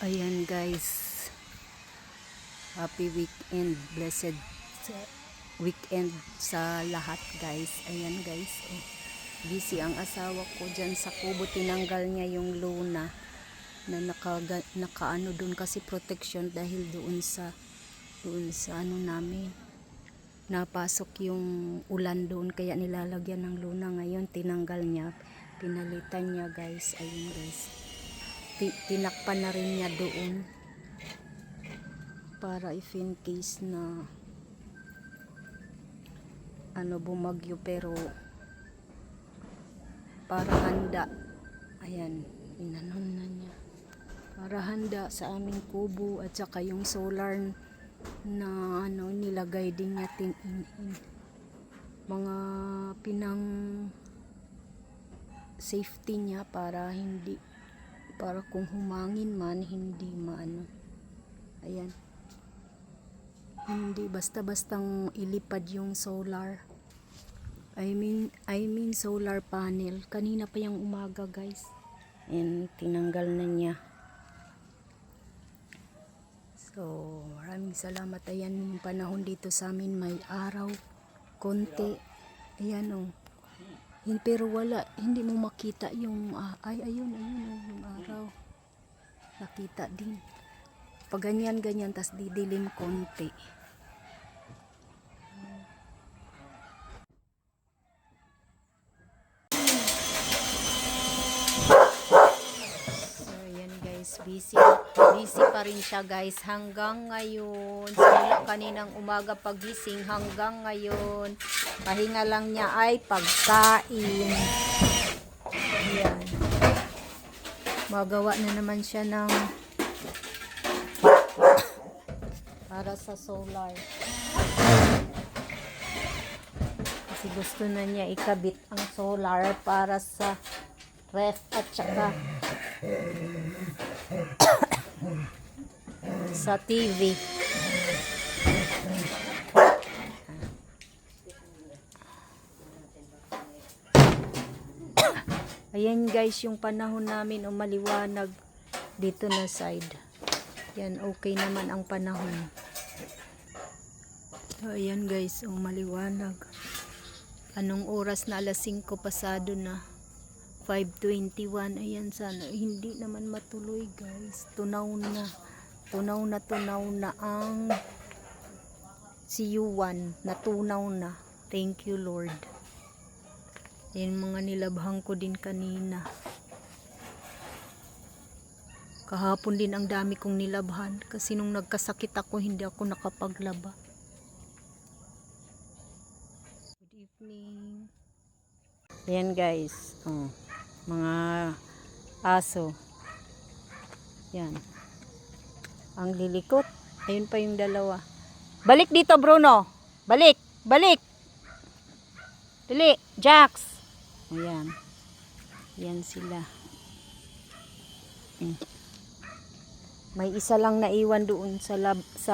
Ayan guys, happy weekend, blessed weekend sa lahat guys. Ayan guys, busy ang asawa ko dyan sa kubo, tinanggal niya yung luna na nakaano doon kasi protection dahil doon sa ano namin napasok yung ulan doon, kaya nilalagyan ng luna. Ngayon tinanggal niya, pinalitan niya guys. Ayun guys, tinakpan na rin niya doon para if in case na ano bumagyo, pero para handa. Ayan, inanon na niya para handa sa aming kubo, at saka yung solar na ano nilagay din niya mga pinang safety niya para hindi, para kung humangin man hindi maano. Ayan, hindi basta-bastang ilipad yung solar. I mean solar panel. Kanina pa yung umaga guys. And tinanggal na niya. So, maraming salamat. Ayan yung panahon dito sa amin, may araw konti. Ayan o. Pero wala, hindi mo makita yung ayun yung araw. Nakita din. Pag ganyan tas didilim konti. Busy pa rin siya guys hanggang ngayon. Simula kaninang umaga pagising hanggang ngayon, pahinga lang niya ay pagkain. Ayan, magawa na naman siya ng para sa solar, kasi gusto na niya ikabit ang solar para sa ref at saka sa TV. Ayan guys, yung panahon namin maliwanag dito na side. Yan, okay naman ang panahon. So, ayan guys, maliwanag. Anong oras na? Alas 5 pasado na. 5:21. Ayan, sana hindi naman matuloy guys. Tunaw na ang CU1, natunaw na. Thank you Lord. Ayan, mga nilabhan ko din kanina. Kahapon din ang dami kong nilabhan kasi nung nagkasakit ako hindi ako nakapaglaba. Good evening. Ayan guys, mga aso. Yan. Ang lilikot. Ayun pa yung dalawa. Balik dito Bruno. Balik. Dali, Jax. Ayan. Yan sila. May isa lang naiwan doon sa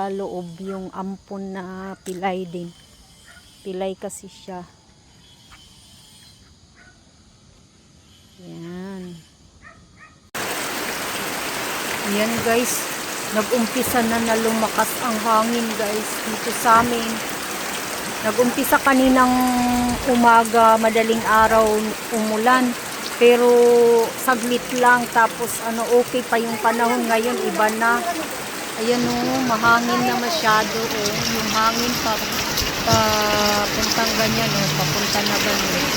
loob, yung ampon na pilay din. Pilay kasi siya. Yan. Yan guys, nag-umpisa na lumakas ang hangin guys dito sa amin. Nag-umpisa kaninang umaga, madaling araw umulan, pero saglit lang, tapos okay pa yung panahon. Ngayon iba na. Ayan mahangin na masyado yung hangin papuntang ganyan papunta na ganyan.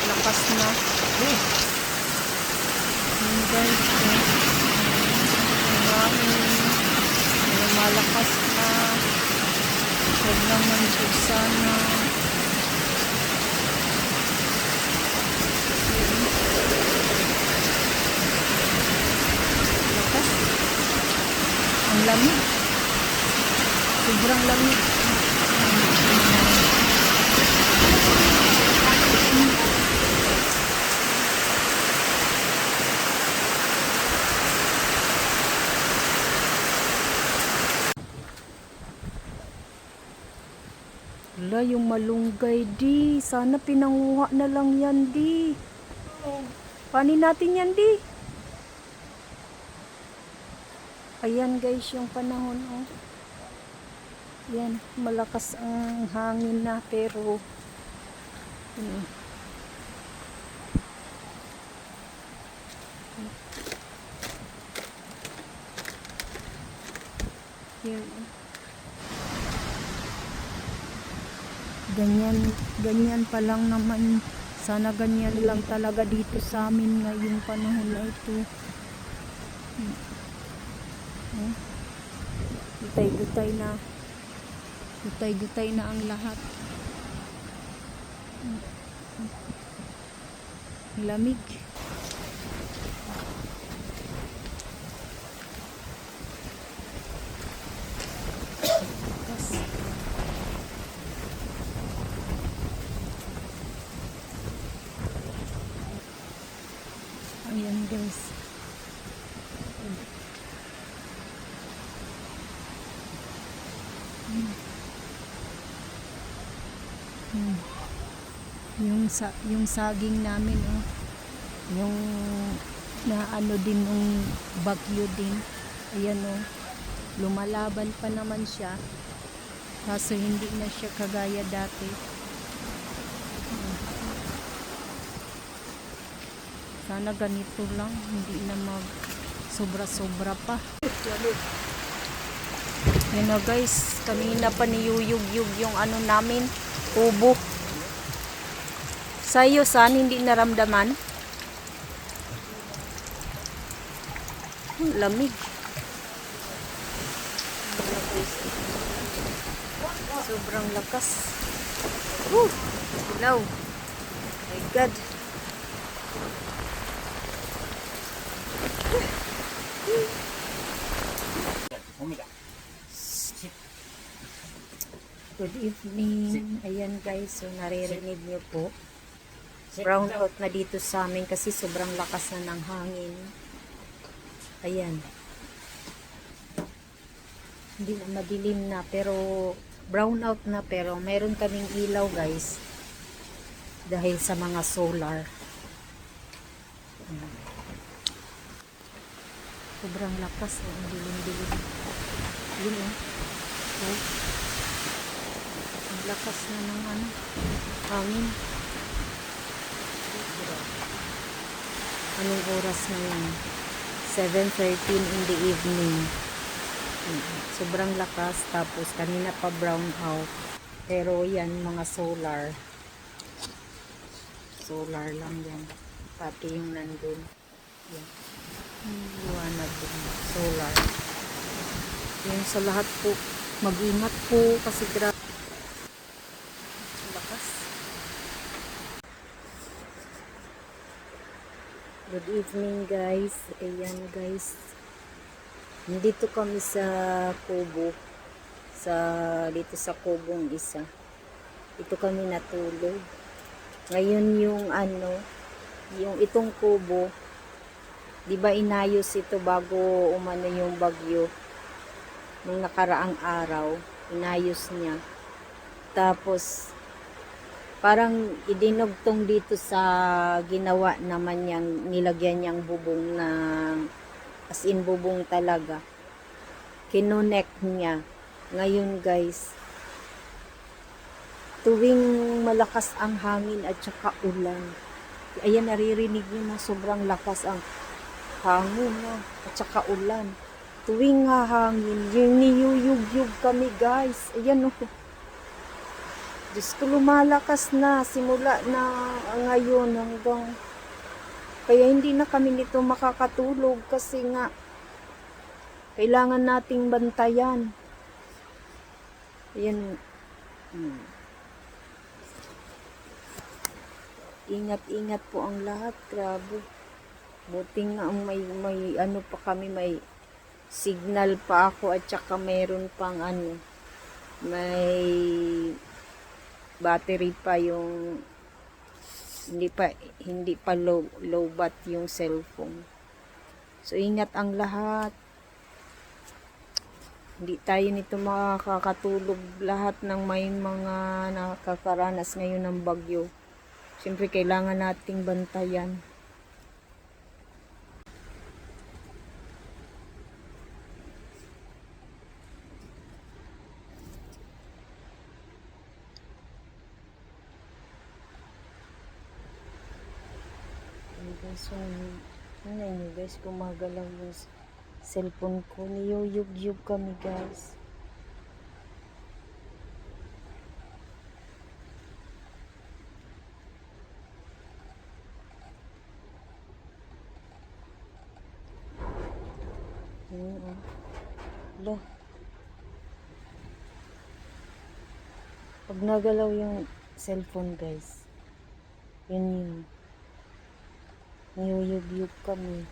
Lakas na. Guys, malakas na. Huwag naman sana. Lakas. Ang lamig. Sobrang lamig. Wala yung malunggay, di. Sana pinanguha na lang yan, di. Panin natin yan, di. Ayan guys, yung panahon, oh. Yan, malakas ang hangin na, pero yan. Ganyan pa lang naman. Sana ganyan lang talaga dito sa amin ngayong panahon na ito. Gutay-gutay na. Gutay-gutay na ang lahat. Lamig. Ayan guys. Yung saging namin, oh. Yung na ano din ng bagyo din. Ayan, oh. Lumalaban pa naman siya. Kaso hindi na siya kagaya dati. Sana ganito lang, hindi na mag sobra-sobra pa. Yun na guys, kanina pa niyuyug-yug yung ano namin, ubo. Sa'yo, san, hindi naramdaman? Lamig. Sobrang lakas. Ilaw. My God. Good evening. Ayan guys, so naririnig niyo po. Brown out na dito sa amin kasi sobrang lakas na ng hangin. Ayan. Hindi na madilim na pero brown out na, pero mayroon kaming ilaw guys dahil sa mga solar. Sobrang lakas, ang dilim-dilim. Yun, oh. Ang lakas na ng ano, hangin. Anong oras na yun? 7:13 in the evening. Sobrang lakas, tapos kanina pa brown out. Pero yan, mga solar. Solar lang yan. Pati yung nandun. Yan. Liwanag din. Solar. Yan sa lahat po. Mag-ingat po kasi grabe. Lakas. Good evening guys. Ayan guys. Dito kami sa kubo. Dito sa kubong isa. Dito kami natulog. Ngayon yung yung itong kubo, di ba inayos ito bago umano yung bagyo nung nakaraang araw, inayos niya. Tapos parang idinugtong dito sa ginawa naman niyang, nilagyan niyang bubong na as in bubong talaga. Kinonek niya. Ngayon guys, tuwing malakas ang hangin at saka ulan, ayan, naririnig niyo na sobrang lakas ang hangin na at saka ulan. Tuwing hangin, yung niyuyug-yug kami guys. Ayan, oh. Diyos ko, lumalakas na simula na ngayon hanggang, kaya hindi na kami nito makakatulog kasi nga kailangan nating bantayan. Ayan. Ingat-ingat po ang lahat. Grabe. Buti nga may ano pa kami, may signal pa ako at saka meron pang may battery pa, yung hindi pa low bat yung cellphone. So ingat ang lahat. Hindi tayo nito makakatulog lahat ng may mga nakakaranas ngayon ng bagyo. Siyempre, kailangan nating bantayan. So, ano nyo guys, gumagalaw yung cellphone ko. Niyuyug-yug kami guys. Lo. Pag nagalaw yung cellphone guys, yun yun. Niyuyug-yug kami.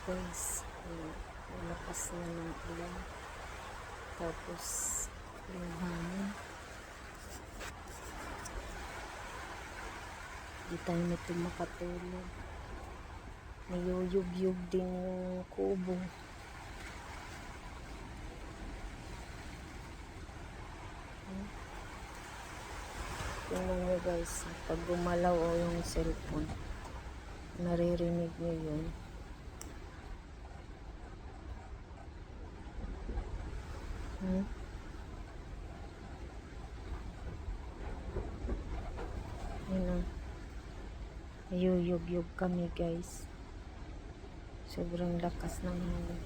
Guys, lakas na ng ulan. Tapos, yung hangin. Di tayo nito makatulog. Niyuyug-yug din yung kubo. Tingnan nyo guys, pag gumalaw o yung cellphone, naririnig nyo yun. Yun, niyuyug-yug kami guys. Sobrang lakas ng hangin.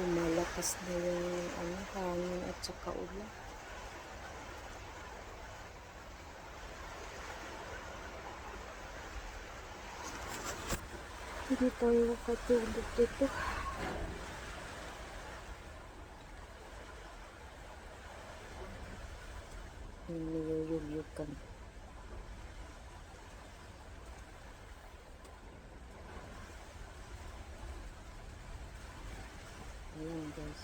Lumalakas na yung hangin at saka ulan. Hindi tayo makatulog dito. Niyuyug-yug kami. Ayan guys.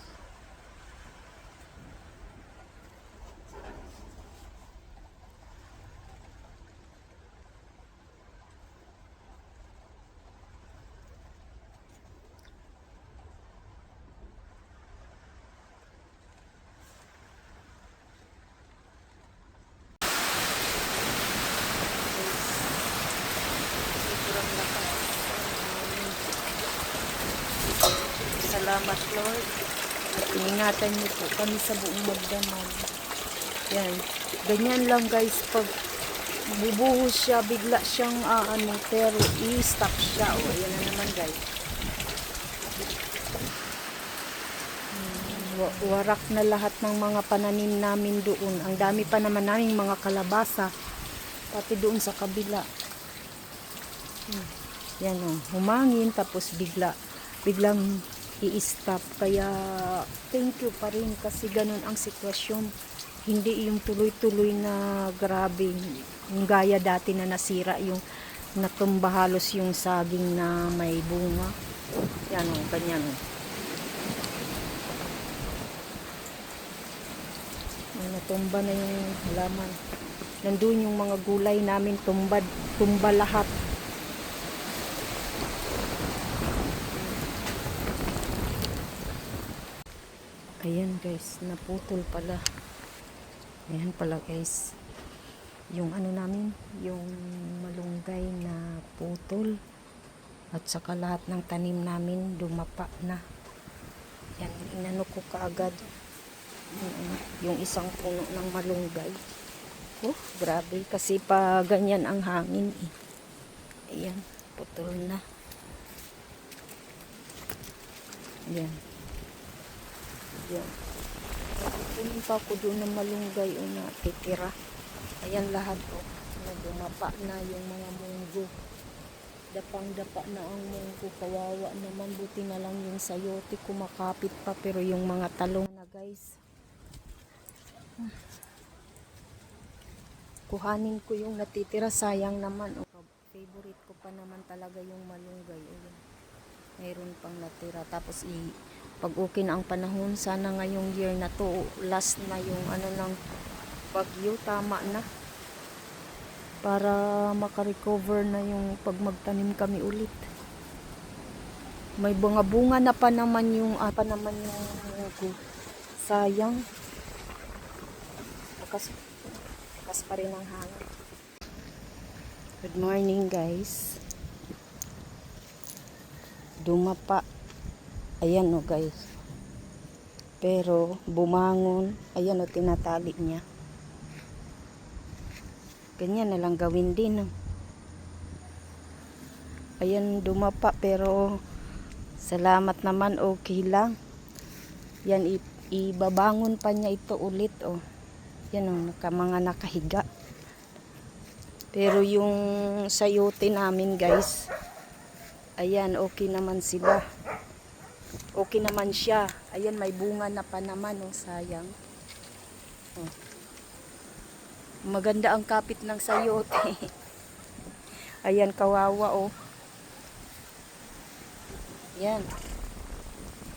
Salamat Lord. Ingatan niyo po kami sa buong magdamag. Yan. Ganyan lang guys. Pag bubuhos siya, bigla siyang pero i-stop siya. O, yan na naman guys. Warak na lahat ng mga pananim namin doon. Ang dami pa naman naming mga kalabasa. Pati doon sa kabila. Yan o. Humangin tapos biglang i-stop. Kaya thank you pa rin kasi ganun ang sitwasyon. Hindi yung tuloy-tuloy na grabe. Yung gaya dati na nasira, yung natumba halos yung saging na may bunga. Yan o, ganyan o. Natumba na yung halaman. Nandun yung mga gulay namin, tumba lahat. Ayan guys, naputol pala. Ayan pala guys. Yung namin, yung malunggay na putol. At saka lahat ng tanim namin dumapa na. Yan, inano ko kaagad. Yung isang puno ng malunggay. Oh, grabe. Kasi pa ganyan ang hangin eh. Ayan, putol na. Ayan. Ayan. Punin pa ako doon ng malunggay o na titira. Ayan lahat o. Dumapa na yung mga munggo. Dapang-dapa na ang munggo, kawawa naman, buti na lang yung sayote kumakapit pa, pero yung mga talong na guys. Kuhanin ko yung natitira, sayang naman. Favorite ko pa naman talaga yung malunggay. Ayan. Mayroon pang natira. Tapos pag okay na ang panahon, sana ngayong year na to, last na yung ano ng bagyo, tama na. Para makarecover na yung pag magtanim kami ulit. May bunga-bunga na pa naman yung munggo. Sayang. Lakas pa rin ang hangin. Good morning guys. Dumapa. Ayan o guys. Pero bumangon. Ayan o, tinatali niya. Ganyan na lang gawin din. Ayan, dumapa pero salamat naman, okay lang. Yan, ibabangon pa niya ito ulit. Oh. Yan o, mga nakahiga. Pero yung sayote namin guys, ayan, okay naman sila. Okay naman siya. Ayan, may bunga na pa naman. Oh, sayang. Oh. Maganda ang kapit ng sayote. Ayan, kawawa oh. Yan.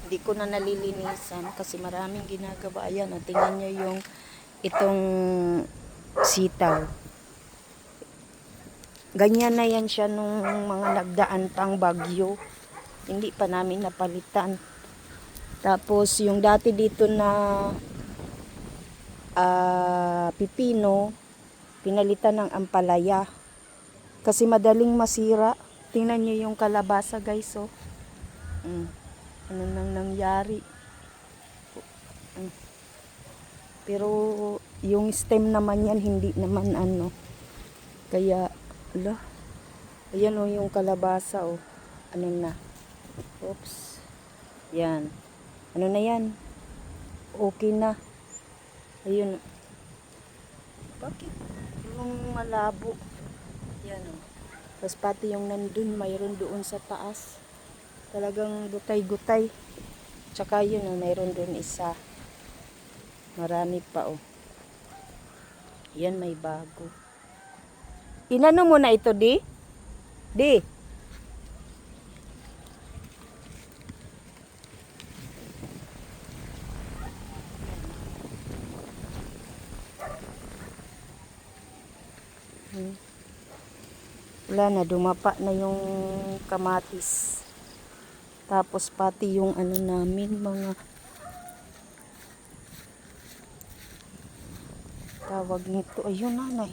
Hindi ko na nalilinisan kasi maraming ginagawa. Ayan, oh, tingnan nyo yung itong sitaw. Ganyan na yan siya nung mga nagdaan pang bagyo. Hindi pa namin napalitan. Tapos yung dati dito na pipino, pinalitan ng ampalaya. Kasi madaling masira. Tingnan nyo yung kalabasa guys. Oh. Ano nang nangyari. Pero yung stem naman yan, hindi naman ano. Kaya, ayan o yung kalabasa o. Ano na. Oops. Yan. Ano na yan? Okay na. Ayun. Bakit? Yung malabo. Yan o. Tapos pati yung nandun, mayroon doon sa taas. Talagang gutay-gutay. Tsaka yun o, mayroon doon isa. Marami pa o. Yan, may bago. Inano mo na ito, di? Di? Wala na, dumapa na yung kamatis. Tapos pati yung ano namin, mga tawag nito. Ayun na,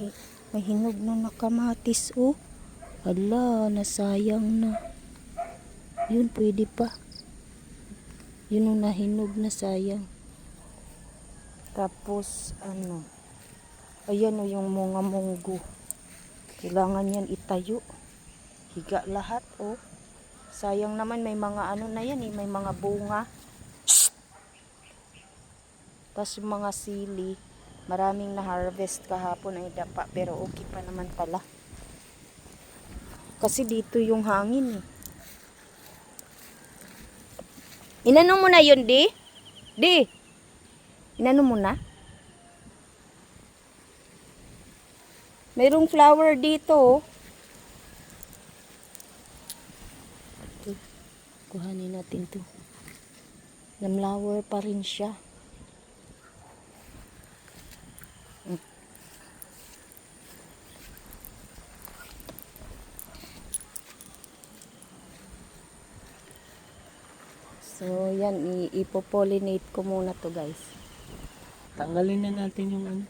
may hinog na kamatis. Oh. Hala, nasayang na. Yun, pwede pa. Yun yung nahinog na sayang. Tapos, ano. Ayan o yung mga munggo. Kailangan yan itayo. Higa lahat oh. Sayang naman, may mga ano na yan eh, may mga bunga. Tapos yung mga sili, maraming na-harvest kahapon ay dapa, pero okay pa naman pala. Kasi dito yung hangin eh. Inano mo na yun, di? Di? Inano mo na? Mayroong flower dito oh. Kuhanin natin to. Namlower pa rin siya. So yan, ipopollinate ko muna to guys. Tanggalin na natin yung ano.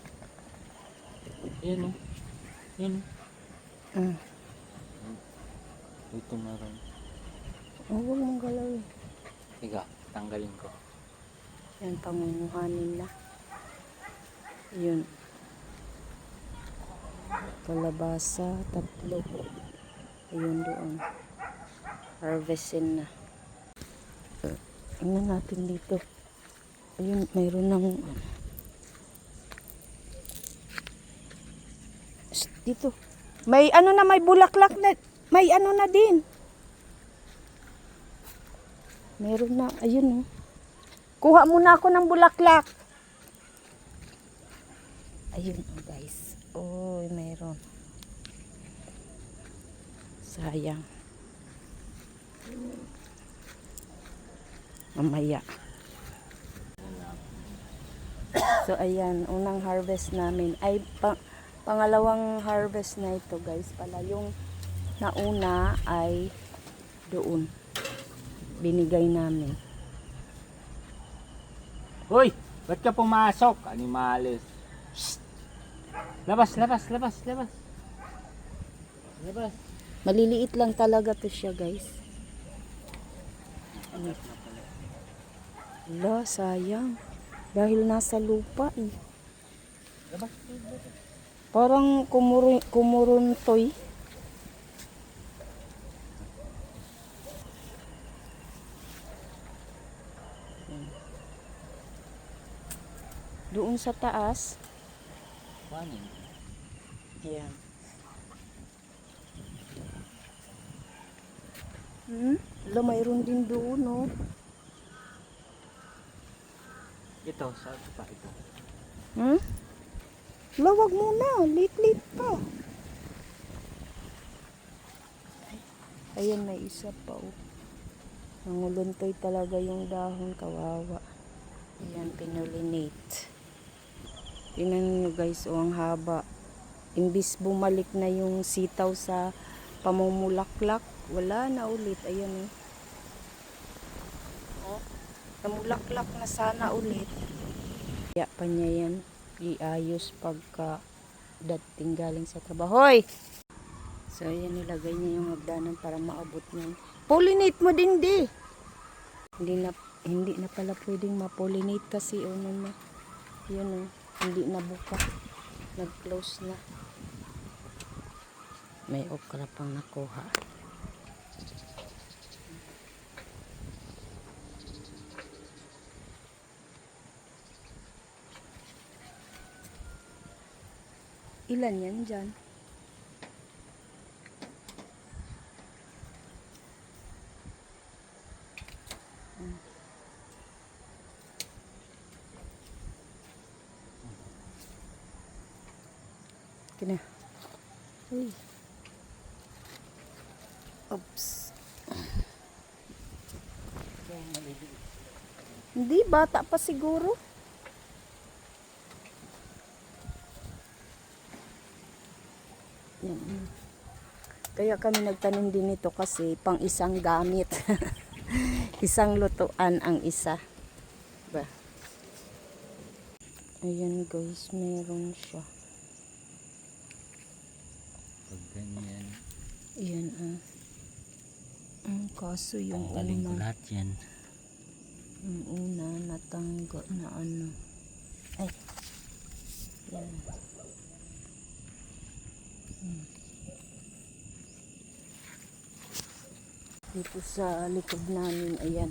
Ayan o. Ayan o. Ito meron. Oh, huwag mong galawin. Higa, tanggalin ko. Yan, pangunguhanin na. Yun. Kalabasa, 3. Ayun doon. Harvestin na. Tingnan natin dito. Ayun, mayroon ng dito. May ano na, may bulaklak na. may ano na din. Meron na, ayun oh. Kuha muna ako ng bulaklak. Ayun oh guys. Oh, meron. Sayang. Mamaya. So ayan, unang harvest namin ay pangalawang harvest na ito guys pala. Yung nauna ay doon. Binigay namin. Hoy! Ba't ka pumasok? Animalis. Shh! Labas, labas, labas, labas. Labas. Maliliit lang talaga to siya guys. Ala, sayang. Dahil nasa lupa eh. Labas. Parang kumuruntoy. Doon sa taas. Kuhanin. Yan. Ala, mayroon din doon oh. Ito, sa pa ito. Lawag muna, lit-lit pa. Ayan, may isa pa oh. Nanguluntoy talaga yung dahon, kawawa. Ayan, pinulinate. Tingnan nyo guys, oh, ang haba. Imbis bumalik na yung sitaw sa pamumulaklak, wala na ulit. Ayan oh. Namulaklak na sana ulit. Kaya pa niya yan iayos pagka dating galing sa trabaho. Hoy! So ayan, nilagay niya yung hagdanan para maabot niyan. Pollinate mo din di. Hindi na pala pwedeng ma-pollinate kasi ano na. Yun oh, hindi na buka. Nag-close na. May okra pang nakuha. Ilan yan dyan? Kina. Uy. Oops. Hindi, bata pa siguro. Yan. Kaya kami nagtanim din ito kasi pang isang gamit. Isang lutuan ang isa. Ba? Ayan guys, meron siya. Pag ganyan. Ayan ah. Kaso yung Tanggalin ko una. lahat yan. Yung una natanggal na ano. Ay. Yan. Dito sa likod namin, ayan.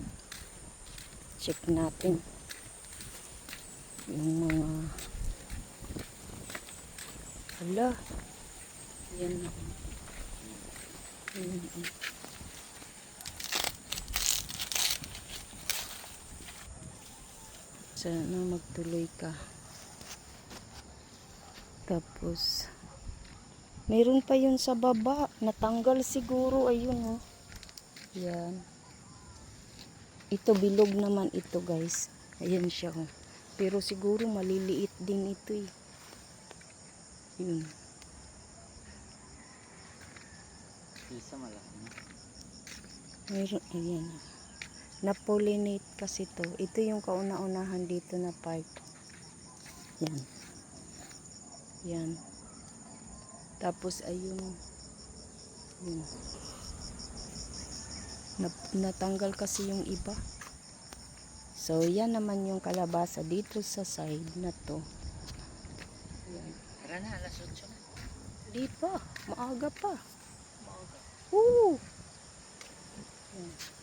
Check natin. Yung mga hala. Ayan na. Ayan. Sana magtuloy ka. Tapos mayroon pa yun sa baba. Natanggal siguro. Ayun oh. Yan. Ito bilog naman ito guys. Ayan siya oh. Pero siguro maliliit din ito eh. Yun. Isa malaki na. Mayroon. Ayan. Na-pollinate kasi to. Ito yung kauna-unahan dito na part. Yan. Yan. Tapos ayun. Yun. Natanggal kasi yung iba. So yan naman yung kalabasa dito sa side na to. Yan. Tara na, alas 8 na. Di pa. Maaga pa. Maaga. Oo. Yan.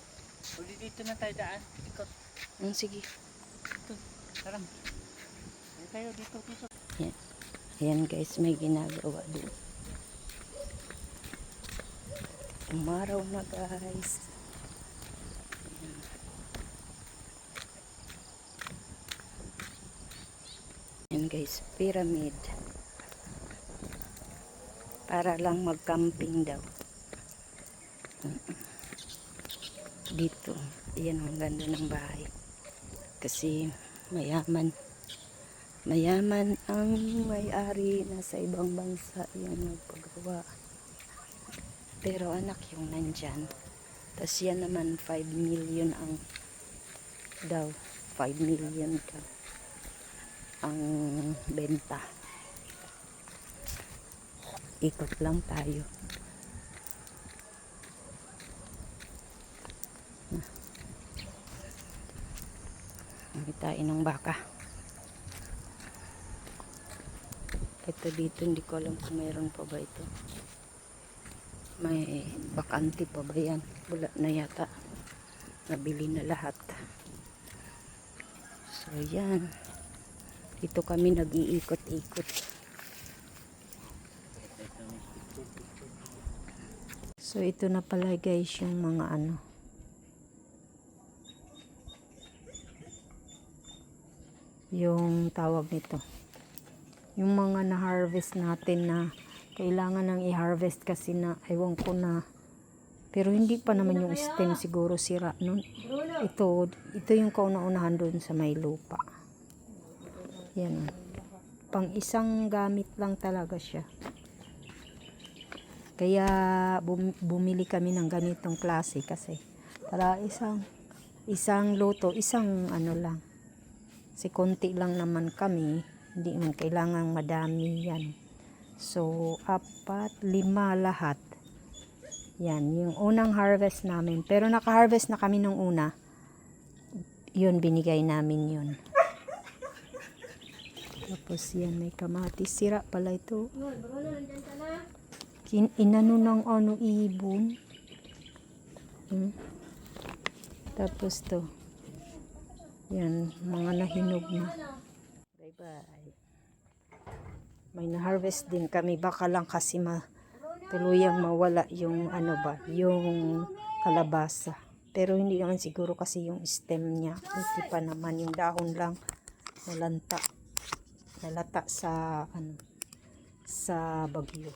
Uli dito na tayo daan. Ikot. Sige. Ito. Tara. Ayan tayo dito, dito. Yan. Ayan guys, may ginagawa din. Umaraw na guys. Yan guys, pyramid. Para lang mag-camping daw. Dito, yan ang ganda ng bahay. Kasi mayaman. Mayaman ang may-ari, nasa ibang bansa yan nagpagawa. Pero anak yung nandyan. Tapos yan naman 5 million ang daw. 5 million daw ang benta. Ikot lang tayo. Nakitain ng baka. Ito dito, hindi ko alam kung mayroon pa ba ito. May bakante pa ba yan? Wala na yata. Nabili na lahat. So yan. Dito kami nag-iikot-ikot. So ito na pala guys yung mga ano. Yung tawag nito. Yung mga na-harvest natin na kailangan nang i-harvest kasi na ewan ko na. Pero hindi pa naman yung stem siguro sira nun. Ito yung kauna-unahan doon sa may lupa. Yan. Pang isang gamit lang talaga siya. Kaya bumili kami ng ganitong klase kasi para isang luto, isang ano lang. Kasi konti lang naman kami, hindi man kailangan madami yan. So, 4, 5 lahat. Yan, yung unang harvest namin. Pero naka-harvest na kami nung una. Yun, binigay namin yun. Tapos yan, may kamatis. Sira pala ito. Inano ng ano, ibon. Tapos to. Yan, mga nahinog na. Bye-bye. May na-harvest din kami. Baka lang kasi tuluyang mawala yung ano ba, yung kalabasa. Pero hindi naman siguro kasi yung stem niya. Hindi pa naman yung dahon lang nalata sa ano, sa bagyo.